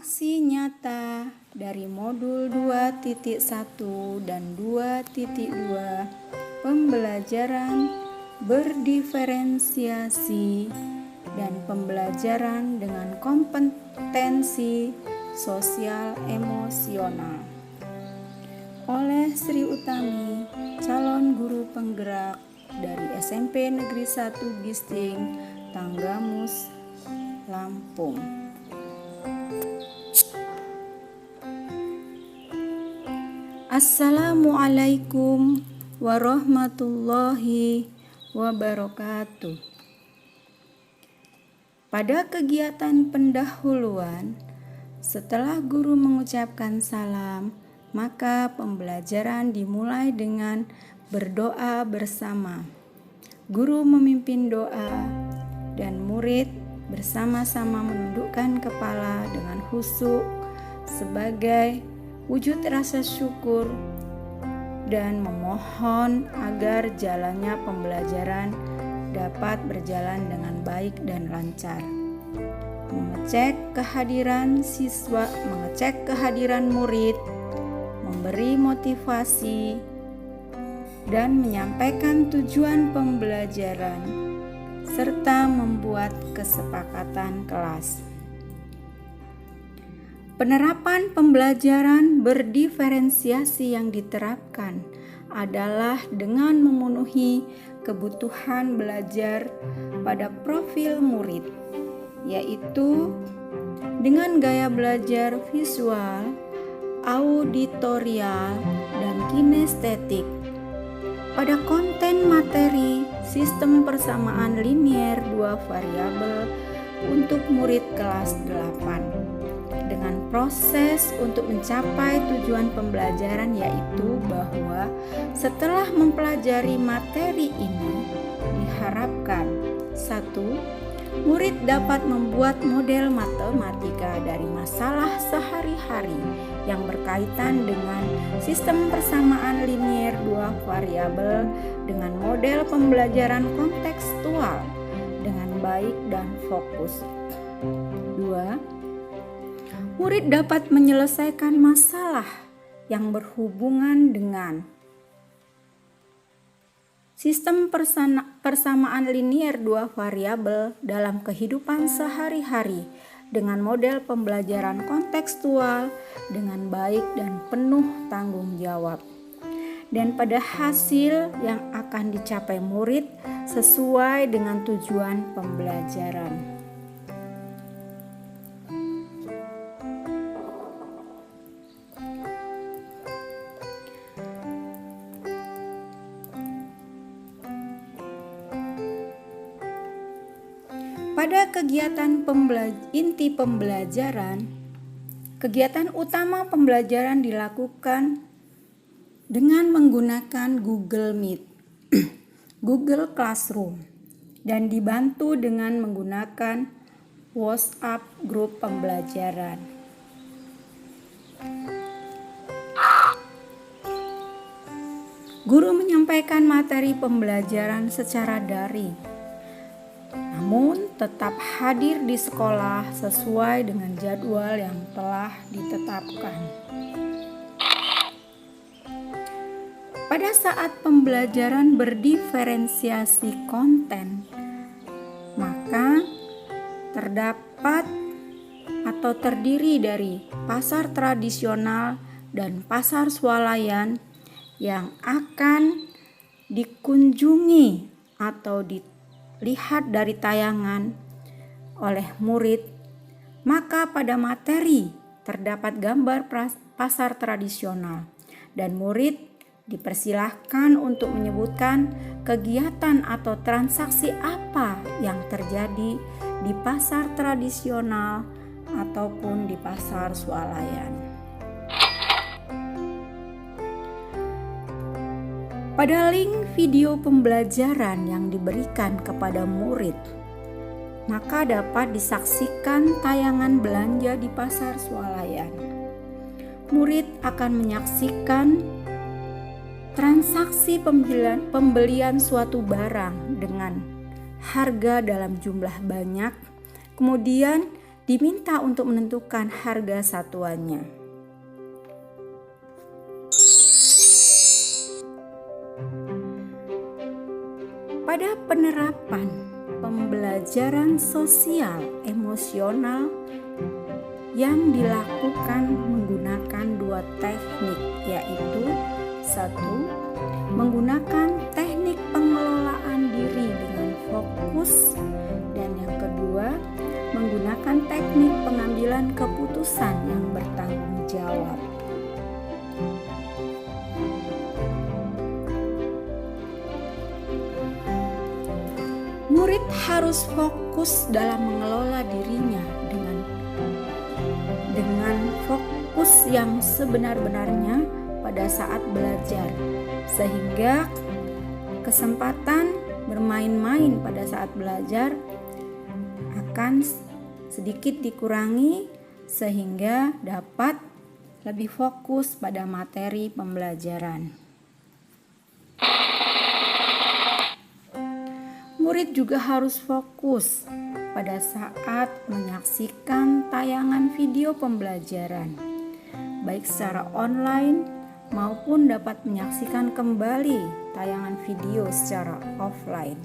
Aksi nyata dari modul 2.1 dan 2.2 pembelajaran berdiferensiasi dan pembelajaran dengan kompetensi sosial emosional oleh Sri Utami, calon guru penggerak dari SMP Negeri 1 Gisting, Tanggamus, Lampung. Assalamualaikum warahmatullahi wabarakatuh. Pada kegiatan pendahuluan, setelah guru mengucapkan salam, maka pembelajaran dimulai dengan berdoa bersama. Guru memimpin doa dan murid bersama-sama menundukkan kepala dengan khusyuk sebagai wujud rasa syukur dan memohon agar jalannya pembelajaran dapat berjalan dengan baik dan lancar. Mengecek kehadiran siswa, mengecek kehadiran murid, memberi motivasi, dan menyampaikan tujuan pembelajaran, serta membuat kesepakatan kelas. Penerapan pembelajaran berdiferensiasi yang diterapkan adalah dengan memenuhi kebutuhan belajar pada profil murid, yaitu dengan gaya belajar visual, auditorial, dan kinestetik. Pada konten materi sistem persamaan linier 2 variabel untuk murid kelas 8. Dengan proses untuk mencapai tujuan pembelajaran, yaitu bahwa setelah mempelajari materi ini diharapkan 1. Murid dapat membuat model matematika dari masalah sehari-hari yang berkaitan dengan sistem persamaan linier 2 variabel dengan model pembelajaran kontekstual dengan baik dan fokus. 2. Murid dapat menyelesaikan masalah yang berhubungan dengan sistem persamaan linier 2 variabel dalam kehidupan sehari-hari dengan model pembelajaran kontekstual dengan baik dan penuh tanggung jawab. Dan pada hasil yang akan dicapai murid sesuai dengan tujuan pembelajaran. Pada kegiatan inti pembelajaran, kegiatan utama pembelajaran dilakukan dengan menggunakan Google Meet, Google Classroom, dan dibantu dengan menggunakan WhatsApp grup pembelajaran. Guru menyampaikan materi pembelajaran secara daring, namun tetap hadir di sekolah sesuai dengan jadwal yang telah ditetapkan. Pada saat pembelajaran berdiferensiasi konten, maka terdapat atau terdiri dari pasar tradisional dan pasar swalayan yang akan dikunjungi atau dilihat dari tayangan oleh murid, maka pada materi terdapat gambar pasar tradisional dan murid dipersilahkan untuk menyebutkan kegiatan atau transaksi apa yang terjadi di pasar tradisional ataupun di pasar swalayan. Pada link video pembelajaran yang diberikan kepada murid, maka dapat disaksikan tayangan belanja di pasar swalayan. Murid akan menyaksikan transaksi pembelian suatu barang dengan harga dalam jumlah banyak, kemudian diminta untuk menentukan harga satuannya. Pada penerapan pembelajaran sosial emosional yang dilakukan menggunakan dua teknik, yaitu satu, menggunakan teknik pengelolaan diri dengan fokus, dan yang kedua, menggunakan teknik pengambilan keputusan yang bertanggung jawab. Murid harus fokus dalam mengelola dirinya dengan fokus yang sebenar-benarnya pada saat belajar, sehingga kesempatan bermain-main pada saat belajar akan sedikit dikurangi sehingga dapat lebih fokus pada materi pembelajaran. Murid juga harus fokus pada saat menyaksikan tayangan video pembelajaran, baik secara online maupun dapat menyaksikan kembali tayangan video secara offline.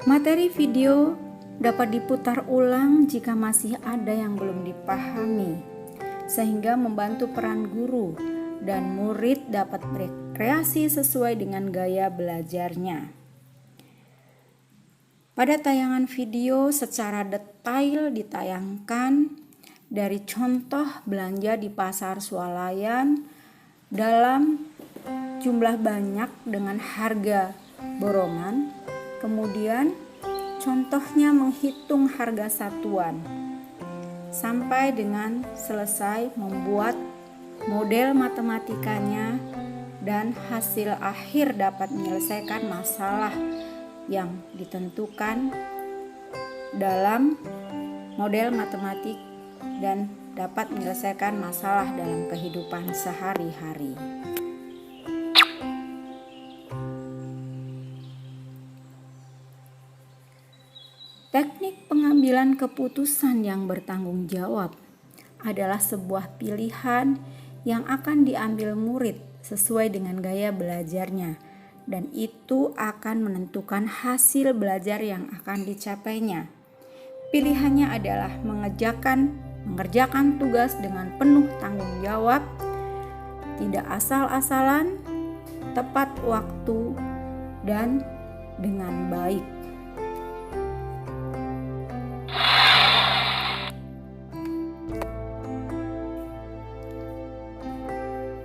Materi video dapat diputar ulang jika masih ada yang belum dipahami, sehingga membantu peran guru dan murid dapat berkreasi sesuai dengan gaya belajarnya. Pada tayangan video secara detail ditayangkan dari contoh belanja di pasar swalayan dalam jumlah banyak dengan harga borongan, kemudian contohnya menghitung harga satuan sampai dengan selesai membuat model matematikanya, dan hasil akhir dapat menyelesaikan masalah yang ditentukan dalam model matematik dan dapat menyelesaikan masalah dalam kehidupan sehari-hari. Teknik pengambilan keputusan yang bertanggung jawab adalah sebuah pilihan yang akan diambil murid sesuai dengan gaya belajarnya, dan itu akan menentukan hasil belajar yang akan dicapainya. Pilihannya adalah mengerjakan tugas dengan penuh tanggung jawab, tidak asal-asalan, tepat waktu, dan dengan baik.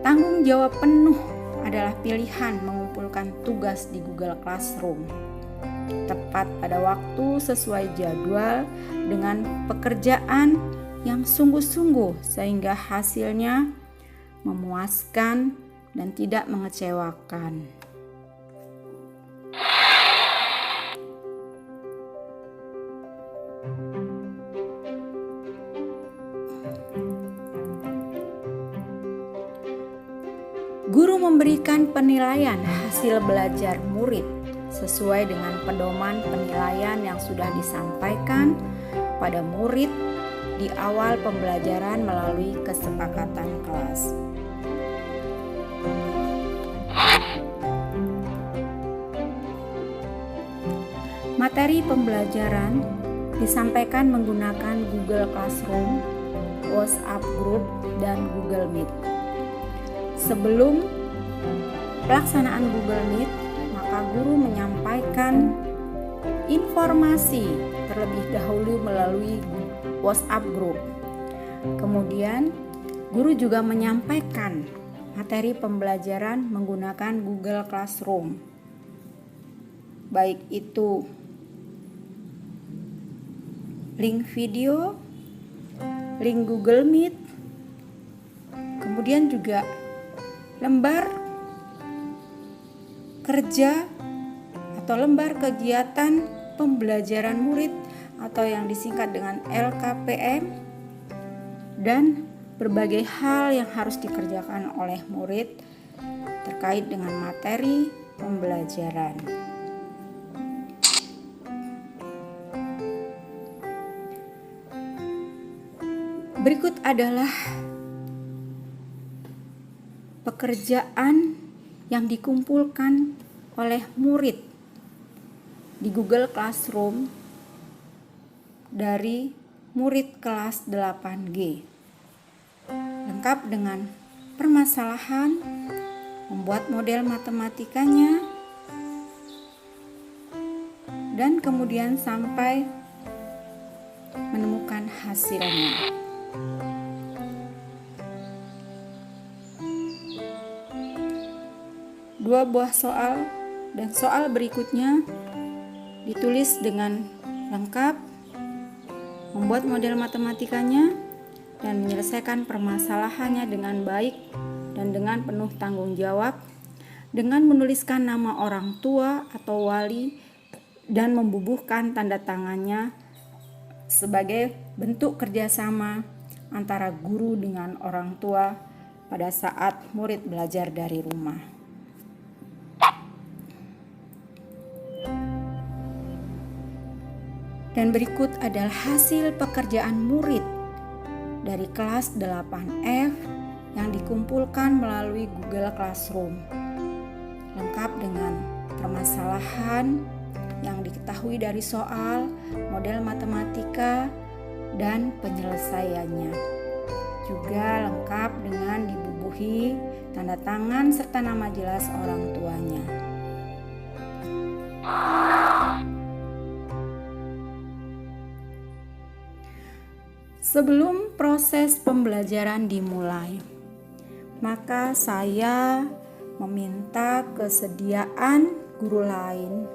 Tanggung jawab penuh adalah pilihan mengumpulkan tugas di Google Classroom tepat pada waktu sesuai jadwal dengan pekerjaan yang sungguh-sungguh sehingga hasilnya memuaskan dan tidak mengecewakan. Guru memberikan penilaian hasil belajar murid sesuai dengan pedoman penilaian yang sudah disampaikan pada murid di awal pembelajaran melalui kesepakatan kelas. Materi pembelajaran disampaikan menggunakan Google Classroom, WhatsApp Group, dan Google Meet. Sebelum pelaksanaan Google Meet, maka guru menyampaikan informasi terlebih dahulu melalui WhatsApp Group. Kemudian, guru juga menyampaikan materi pembelajaran menggunakan Google Classroom, baik itu link video, link Google Meet, kemudian juga lembar kerja atau lembar kegiatan pembelajaran murid atau yang disingkat dengan LKPM, dan berbagai hal yang harus dikerjakan oleh murid terkait dengan materi pembelajaran. Berikut adalah pekerjaan yang dikumpulkan oleh murid di Google Classroom dari murid kelas 8G. Lengkap dengan permasalahan, membuat model matematikanya, dan kemudian sampai menemukan hasilnya. Dua buah soal dan soal berikutnya ditulis dengan lengkap, membuat model matematikanya, dan menyelesaikan permasalahannya dengan baik dan dengan penuh tanggung jawab, dengan menuliskan nama orang tua atau wali dan membubuhkan tanda tangannya sebagai bentuk kerjasama antara guru dengan orang tua pada saat murid belajar dari rumah. Dan berikut adalah hasil pekerjaan murid dari kelas 8F yang dikumpulkan melalui Google Classroom. Lengkap dengan permasalahan yang diketahui dari soal, model matematika, dan penyelesaiannya. Juga lengkap dengan dibubuhi tanda tangan serta nama jelas orang tuanya. Sebelum proses pembelajaran dimulai, maka saya meminta kesediaan guru lain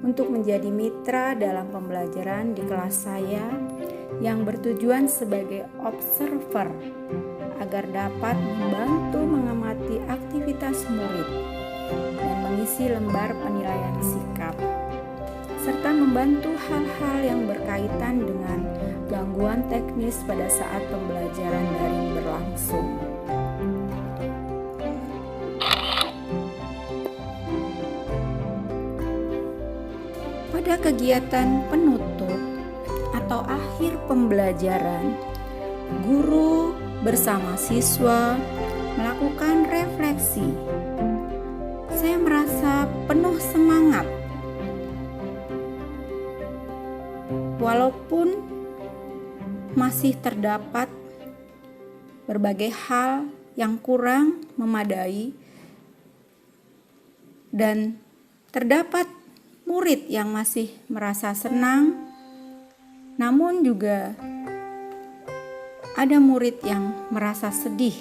untuk menjadi mitra dalam pembelajaran di kelas saya yang bertujuan sebagai observer agar dapat membantu mengamati aktivitas murid dan mengisi lembar penilaian sikap, serta membantu hal-hal yang berkaitan dengan gangguan teknis pada saat pembelajaran daring berlangsung. Pada kegiatan penutup atau akhir pembelajaran, guru bersama siswa melakukan refleksi. Saya merasa penuh semangat walaupun masih terdapat berbagai hal yang kurang memadai dan terdapat murid yang masih merasa senang, namun juga ada murid yang merasa sedih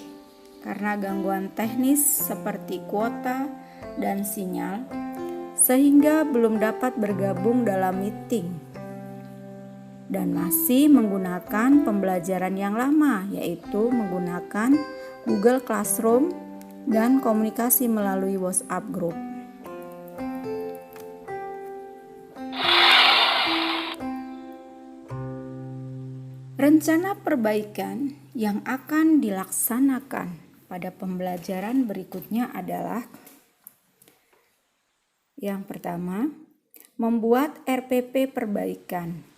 karena gangguan teknis seperti kuota dan sinyal, sehingga belum dapat bergabung dalam meeting dan masih menggunakan pembelajaran yang lama, yaitu menggunakan Google Classroom dan komunikasi melalui WhatsApp group. Rencana perbaikan yang akan dilaksanakan pada pembelajaran berikutnya adalah: yang pertama, membuat RPP perbaikan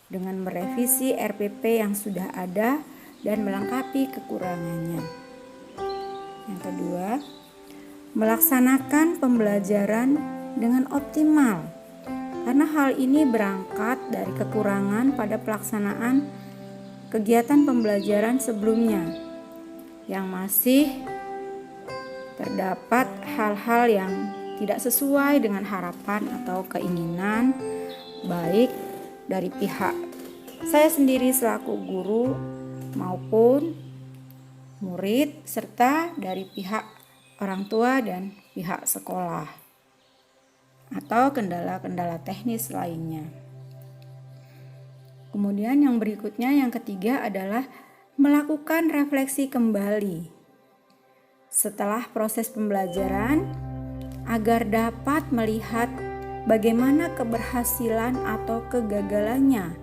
dengan merevisi RPP yang sudah ada dan melengkapi kekurangannya. Yang kedua, melaksanakan pembelajaran dengan optimal, karena hal ini berangkat dari kekurangan pada pelaksanaan kegiatan pembelajaran sebelumnya yang masih terdapat hal-hal yang tidak sesuai dengan harapan atau keinginan baik dari pihak saya sendiri selaku guru maupun murid, serta dari pihak orang tua dan pihak sekolah atau kendala-kendala teknis lainnya. Kemudian yang berikutnya, yang ketiga adalah melakukan refleksi kembali setelah proses pembelajaran agar dapat melihat bagaimana keberhasilan atau kegagalannya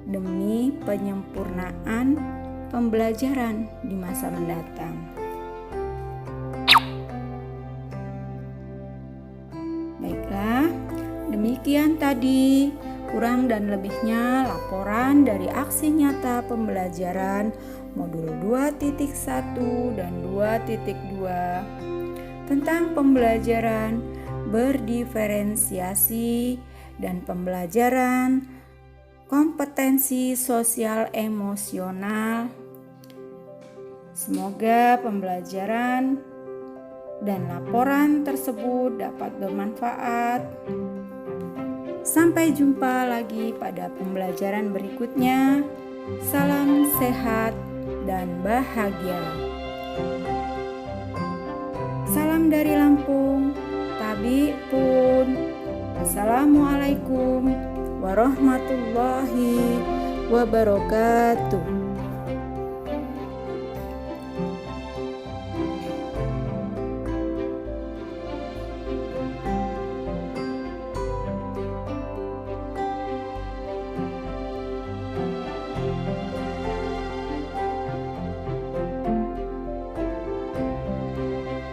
demi penyempurnaan pembelajaran di masa mendatang. Baiklah, demikian tadi Kurang dan lebihnya laporan dari aksi nyata pembelajaran modul 2.1 dan 2.2 tentang pembelajaran berdiferensiasi dan pembelajaran kompetensi sosial emosional. Semoga pembelajaran dan laporan tersebut dapat bermanfaat. Sampai jumpa lagi pada pembelajaran berikutnya. Salam sehat dan bahagia. Salam dari Lampung, Tabi pun. Assalamualaikum warahmatullahi wabarakatuh.